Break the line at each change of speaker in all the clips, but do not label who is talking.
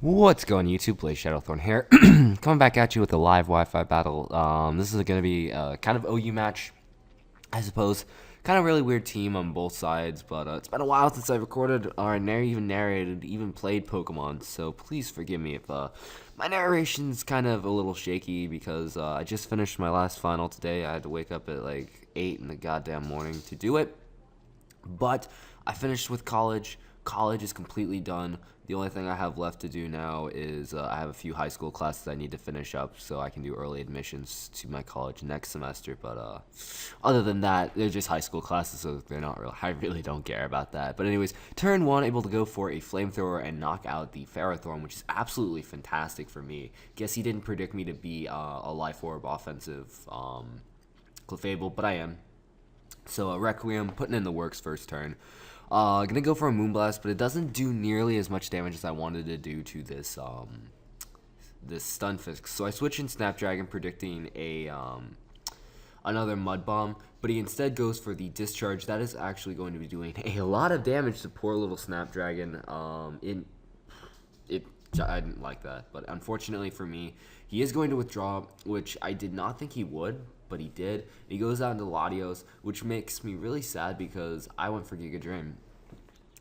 What's going on YouTube? Blazeshadowthorn here, coming back at you with a live Wi-Fi battle. This is going to be a kind of OU match, I suppose. Kind of really weird team on both sides, but it's been a while since I recorded or even narrated, even played Pokemon, so please forgive me if my narration's kind of a little shaky because I just finished my last final today. I had to wake up at like 8 in the goddamn morning to do it, but I finished with college. College is completely done. The only thing I have left to do now is I have a few high school classes I need to finish up so I can do early admissions to my college next semester. But other than that, they're just high school classes, so they're not real. I really don't care about that. But anyways, turn one, able to go for a flamethrower and knock out the Ferrothorn, which is absolutely fantastic for me. Guess he didn't predict me to be a Life Orb offensive Clefable, but I am. So Requiem, putting in the works first turn. Gonna go for a Moonblast, but it doesn't do nearly as much damage as I wanted to do to this this Stunfisk. So I switch in Snapdragon, predicting another Mud Bomb, but he instead goes for the Discharge. That is actually going to be doing a lot of damage to poor little Snapdragon. I didn't like that, but unfortunately for me, he is going to withdraw, which I did not think he would, but he did. He goes out into Latios, which makes me really sad because I went for Giga Drain.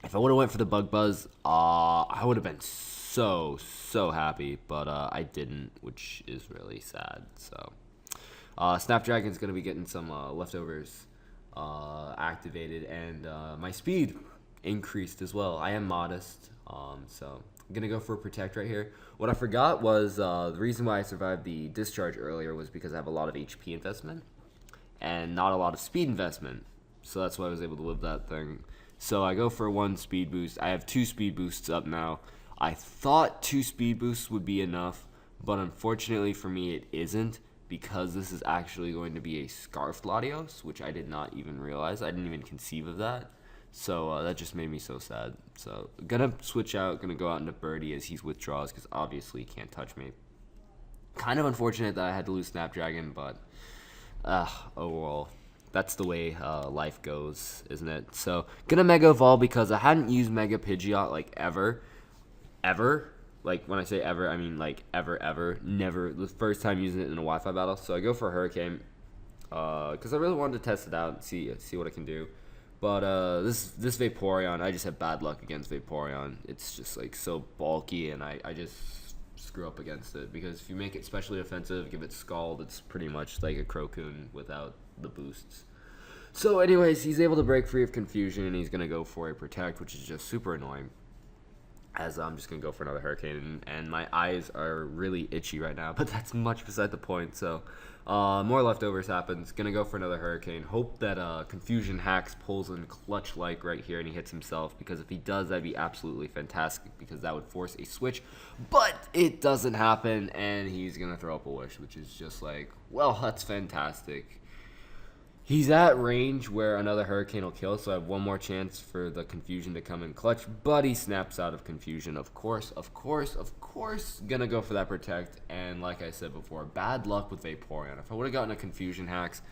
If I would have went for the Bug Buzz, I would have been so happy, but I didn't, which is really sad. So Snapdragon's going to be getting some leftovers activated, and my speed increased as well. I am modest, so I'm going to go for a Protect right here. What I forgot was the reason why I survived the Discharge earlier was because I have a lot of HP investment and not a lot of speed investment. So that's why I was able to live that thing. So I go for one speed boost. I have 2 speed boosts up now. I thought 2 speed boosts would be enough, but unfortunately for me it isn't, because this is actually going to be a Scarfed Latios, which I did not even realize. I didn't even conceive of that. So that just made me so sad. So gonna switch out, gonna go out into Birdie as he withdraws, because obviously he can't touch me. Kind of unfortunate that I had to lose Snapdragon, but overall, that's the way life goes, isn't it? So gonna Mega Evolve because I hadn't used Mega Pidgeot like ever. Like when I say ever, I mean like ever. Never. The first time using it in a Wi-Fi battle. So I go for Hurricane because I really wanted to test it out and see what I can do. But this Vaporeon, I just have bad luck against Vaporeon. It's just like so bulky, and I just screw up against it, because if you make it specially offensive, give it Scald, it's pretty much like a Crocoon without the boosts. So anyways, he's able to break free of Confusion, and he's going to go for a Protect, which is just super annoying, as I'm just going to go for another Hurricane, and my eyes are really itchy right now, but that's much beside the point. So more leftovers happens. Gonna go for another Hurricane. Hope that Confusion Hacks pulls in clutch-like right here and he hits himself, because if he does, that'd be absolutely fantastic, because that would force a switch. But it doesn't happen, and he's gonna throw up a Wish, which is just like, well, that's fantastic. He's at range where another Hurricane will kill, so I have one more chance for the Confusion to come in clutch, but he snaps out of Confusion, of course. Gonna go for that Protect, and like I said before, bad luck with Vaporeon. If I would have gotten a Confusion Hacks,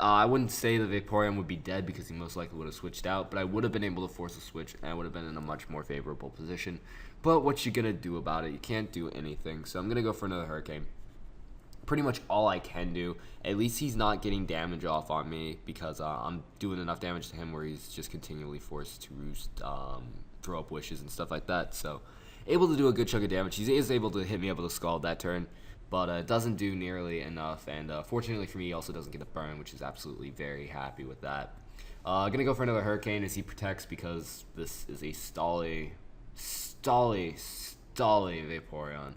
I wouldn't say that Vaporeon would be dead, because he most likely would have switched out, but I would have been able to force a switch, and I would have been in a much more favorable position. But what you gonna do about it? You can't do anything, so I'm gonna go for another Hurricane. Pretty much all I can do. At least he's not getting damage off on me, because I'm doing enough damage to him where he's just continually forced to roost, throw up Wishes and stuff like that. So able to do a good chunk of damage. He is able to hit me able to Scald that turn, but it doesn't do nearly enough. And fortunately for me, he also doesn't get a burn, which is absolutely very happy with that. Gonna go for another Hurricane as he protects, because this is a stally Vaporeon.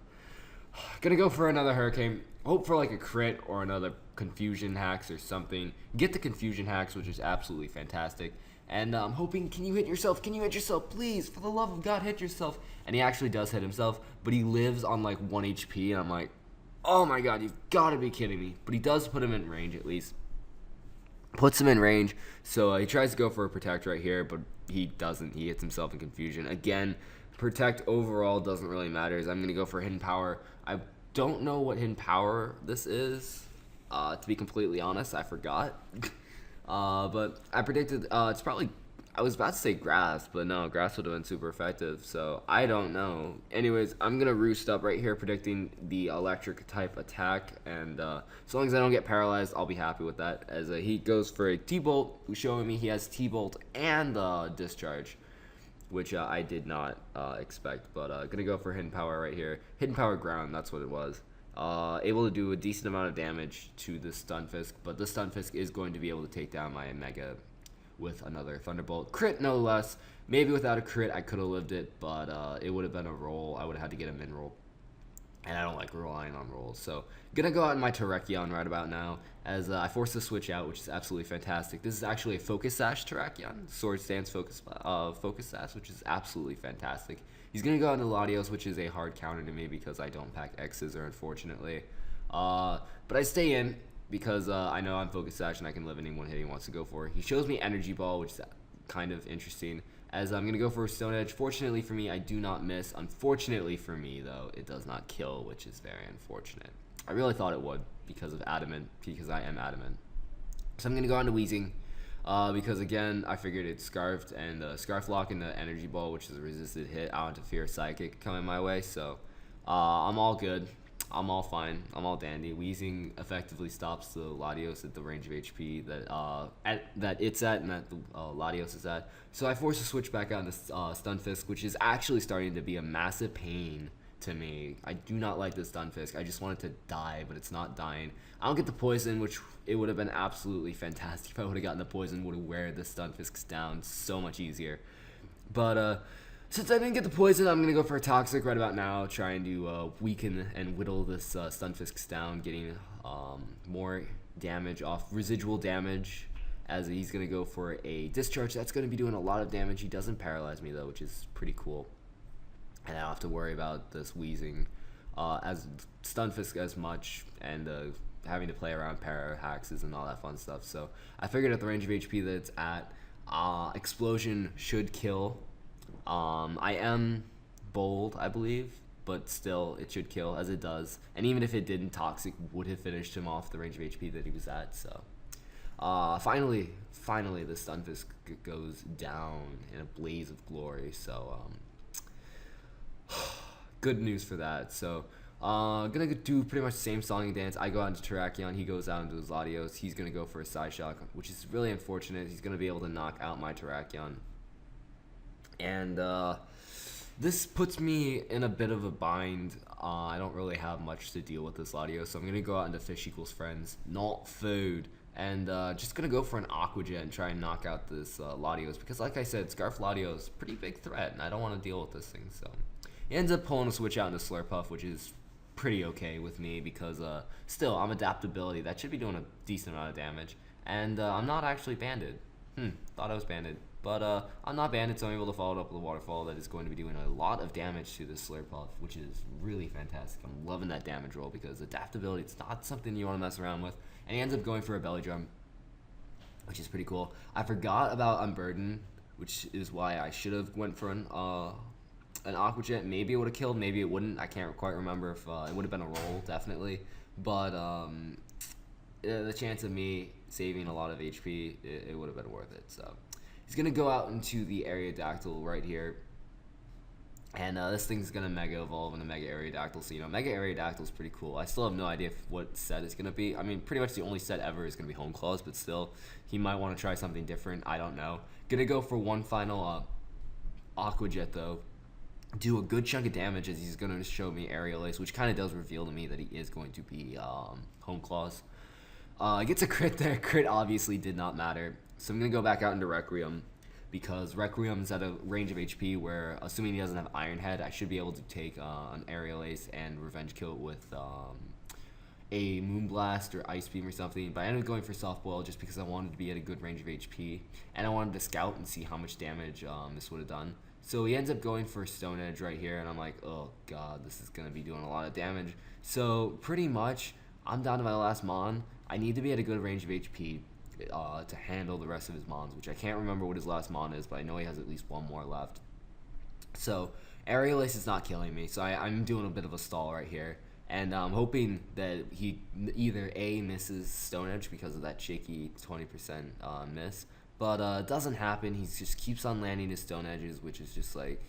Gonna go for another Hurricane. Hope for like a crit or another Confusion Hacks or something. Get the Confusion Hacks, which is absolutely fantastic. And I'm hoping, can you hit yourself? Can you hit yourself? Please, for the love of God, hit yourself. And he actually does hit himself, but he lives on like 1 HP. And I'm like, oh my God, you've got to be kidding me. But he does put him in range at least. Puts him in range. So he tries to go for a Protect right here, but he doesn't. He hits himself in Confusion. Again, Protect overall doesn't really matter. I'm going to go for Hidden Power. I don't know what Hidden Power this is, to be completely honest. I forgot. But I predicted it's probably I was about to say grass, but no, grass would have been super effective. So I don't know. Anyways, I'm gonna roost up right here, predicting the electric type attack, and as long as I don't get paralyzed, I'll be happy with that. As he goes for a T-bolt, who's showing me he has T-bolt and discharge, which I did not expect. But gonna go for hidden power right here. Hidden power ground, that's what it was. Able to do a decent amount of damage to the Stunfisk, but the Stunfisk is going to be able to take down my Mega with another Thunderbolt. Crit, no less. Maybe without a crit, I could have lived it, but it would have been a roll. I would have had to get a min roll, and I don't like relying on rolls. So, gonna go out in my Terrakion right about now, as I force the switch out, which is absolutely fantastic. This is actually a Focus Sash Terrakion, Sword Stance Focus Sash, which is absolutely fantastic. He's gonna go out into Latios, which is a hard counter to me because I don't pack X's, unfortunately. But I stay in, because I know I'm Focus Sash and I can live any one hit he wants to go for. He shows me Energy Ball, which is kind of interesting, as I'm going to go for a Stone Edge. Fortunately for me, I do not miss. Unfortunately for me, though, it does not kill, which is very unfortunate. I really thought it would because of Adamant, because I am Adamant. So I'm going to go on to Weezing, because again, I figured it's Scarfed, and Scarf Lock and the Energy Ball, which is a resisted hit, I want to fear Psychic coming my way, so I'm all good. I'm all fine. I'm all dandy. Weezing effectively stops the Latios at the range of HP that it's at and that the Latios is at. So I force a switch back out into Stunfisk, which is actually starting to be a massive pain to me. I do not like this Stunfisk. I just want it to die, but it's not dying. I don't get the poison, which it would have been absolutely fantastic if I would have gotten the poison. Would have wear the Stunfisks down so much easier. But since I didn't get the poison, I'm going to go for a Toxic right about now, trying to weaken and whittle this Stunfisks down, getting more damage off, residual damage, as he's going to go for a Discharge. That's going to be doing a lot of damage. He doesn't paralyze me, though, which is pretty cool. And I don't have to worry about this Weezing as Stunfisk as much, and having to play around para hexes and all that fun stuff. So I figured at the range of HP that it's at, Explosion should kill. I am bold, I believe, but still, it should kill, as it does. And even if it didn't, Toxic would have finished him off the range of HP that he was at. So, finally, the Stunfisk goes down in a blaze of glory. So, good news for that. So, gonna do pretty much the same song and dance. I go out into Terrakion, he goes out into his Latios. He's gonna go for a Side Shock, which is really unfortunate. He's gonna be able to knock out my Terrakion. And this puts me in a bit of a bind. I don't really have much to deal with this Latios, so I'm going to go out into Fish Equals Friends, not food, and just going to go for an Aqua Jet and try and knock out this Latios, because like I said, Scarf Latios, pretty big threat, and I don't want to deal with this thing. So he ends up pulling a switch out into Slurpuff, which is pretty okay with me, because still, I'm Adaptability. That should be doing a decent amount of damage, and I'm not actually banded. Thought I was banded. But I'm not banded, so I'm able to follow it up with a Waterfall that is going to be doing a lot of damage to this Slurpuff, which is really fantastic. I'm loving that damage roll, because Adaptability, it's not something you want to mess around with. And he ends up going for a Belly Drum, which is pretty cool. I forgot about Unburden, which is why I should have went for an Aqua Jet. Maybe it would have killed, maybe it wouldn't. I can't quite remember if it would have been a roll, definitely. But the chance of me saving a lot of HP, it would have been worth it. So he's going to go out into the Aerodactyl right here. And this thing's going to Mega Evolve into Mega Aerodactyl. So, Mega Aerodactyl is pretty cool. I still have no idea what set it's going to be. I mean, pretty much the only set ever is going to be Home Claws. But still, he might want to try something different. I don't know. Going to go for one final Aqua Jet, though. Do a good chunk of damage, as he's going to show me Aerial Ace, which kind of does reveal to me that he is going to be Home Claws. Gets a crit there. Crit obviously did not matter. So I'm going to go back out into Requiem, because Requiem's at a range of HP where, assuming he doesn't have Iron Head, I should be able to take an Aerial Ace and Revenge Kill it with a Moonblast or Ice Beam or something. But I ended up going for Soft Boil just because I wanted to be at a good range of HP, and I wanted to scout and see how much damage this would have done. So he ends up going for Stone Edge right here, and I'm like, oh god, this is going to be doing a lot of damage. So pretty much, I'm down to my last Mon. I need to be at a good range of HP to handle the rest of his Mons, which I can't remember what his last Mon is, but I know he has at least one more left. So Aerial Ace is not killing me, so I'm doing a bit of a stall right here. And I'm hoping that he either A, misses Stone Edge because of that shaky 20% miss, But it doesn't happen. He just keeps on landing his stone edges, which is just like,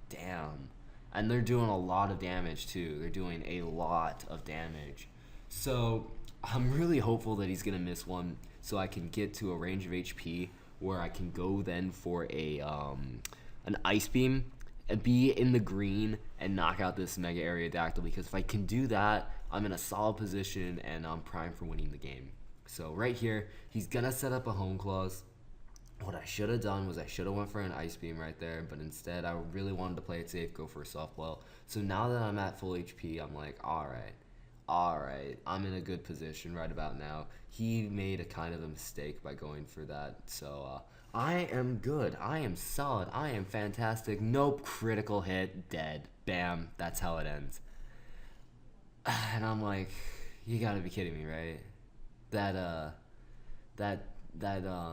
damn. And they're doing a lot of damage too. They're doing a lot of damage. So I'm really hopeful that he's gonna miss one, so I can get to a range of HP where I can go then for a an ice beam and be in the green and knock out this Mega Aerodactyl, because if I can do that, I'm in a solid position and I'm primed for winning the game. So right here, he's gonna set up a home clause. What I should have done was I should have went for an ice beam right there, but instead I really wanted to play it safe, go for a soft blow. So now that I'm at full HP, I'm like, all right, I'm in a good position right about now. He made a kind of a mistake by going for that. So I am good. I am solid. I am fantastic. Nope, critical hit, dead. Bam, that's how it ends. And I'm like, you gotta be kidding me, right? That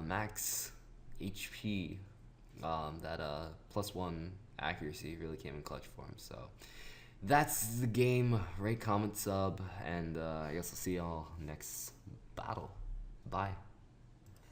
max HP, that +1 accuracy really came in clutch for him. So that's the game. Rate, comment, sub, and I guess I'll see y'all next battle. Bye.